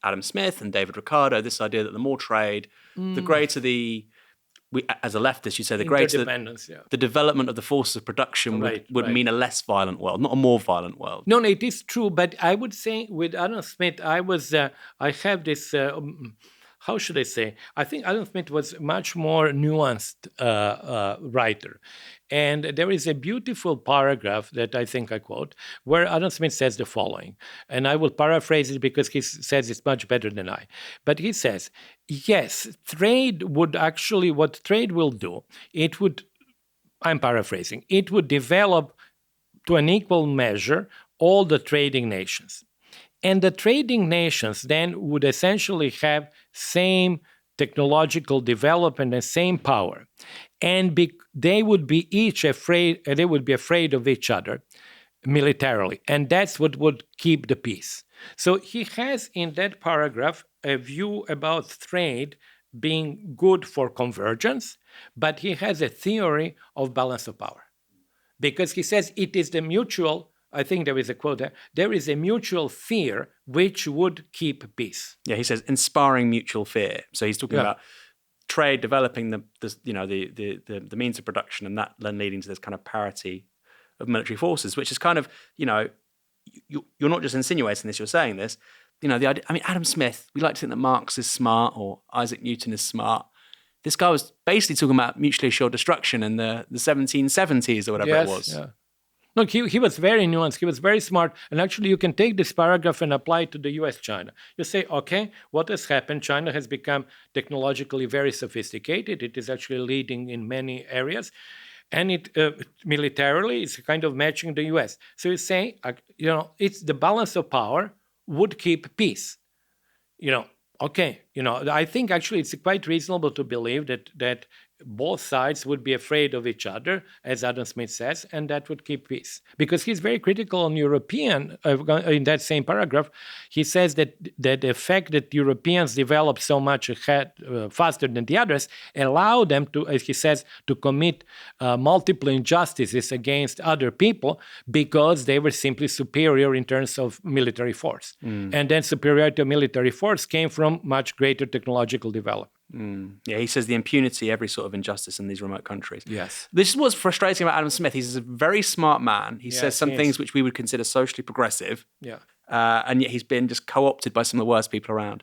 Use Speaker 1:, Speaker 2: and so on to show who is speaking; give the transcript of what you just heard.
Speaker 1: Adam Smith and David Ricardo, this idea that the more trade, the greater as a leftist, you say the greater the development of the forces of production would mean a less violent world, not a more violent world.
Speaker 2: No, it is true. But I would say with Adam Smith, I have this, how should I say? I think Adam Smith was much more nuanced writer. And there is a beautiful paragraph that I think I quote, where Adam Smith says the following, and I will paraphrase it because he says it's much better than I. But he says, yes, trade would actually, what trade will do, it would, I'm paraphrasing, it would develop to an equal measure all the trading nations. And the trading nations then would essentially have same technological development and same power. And they would be afraid of each other militarily. And that's what would keep the peace. So he has in that paragraph a view about trade being good for convergence, but he has a theory of balance of power. Because he says it is the mutual, I think there is a quote there is a mutual fear which would keep peace.
Speaker 1: Yeah, he says inspiring mutual fear. So he's talking about trade developing the means of production, and that then leading to this kind of parity of military forces, which is kind of, you're not just insinuating this, you're saying this. The idea, Adam Smith, we like to think that Marx is smart or Isaac Newton is smart. This guy was basically talking about mutually assured destruction in the 1770s or whatever it was. Yeah.
Speaker 2: Look, he was very nuanced. He was very smart. And actually, you can take this paragraph and apply it to the US-China. You say, okay, what has happened? China has become technologically very sophisticated. It is actually leading in many areas. And it militarily is kind of matching the US. So you say, it's the balance of power would keep peace. Okay, I think actually it's quite reasonable to believe that both sides would be afraid of each other, as Adam Smith says, and that would keep peace. Because he's very critical on European, in that same paragraph, he says that the fact that Europeans developed so much ahead, faster than the others, allow them to, as he says, to commit multiple injustices against other people because they were simply superior in terms of military force. And then superiority of military force came from much greater technological development.
Speaker 1: Yeah, he says the impunity, every sort of injustice in these remote countries.
Speaker 2: Yes.
Speaker 1: This is what's frustrating about Adam Smith. He's a very smart man. He says some things which we would consider socially progressive.
Speaker 2: Yeah.
Speaker 1: And yet he's been just co-opted by some of the worst people around.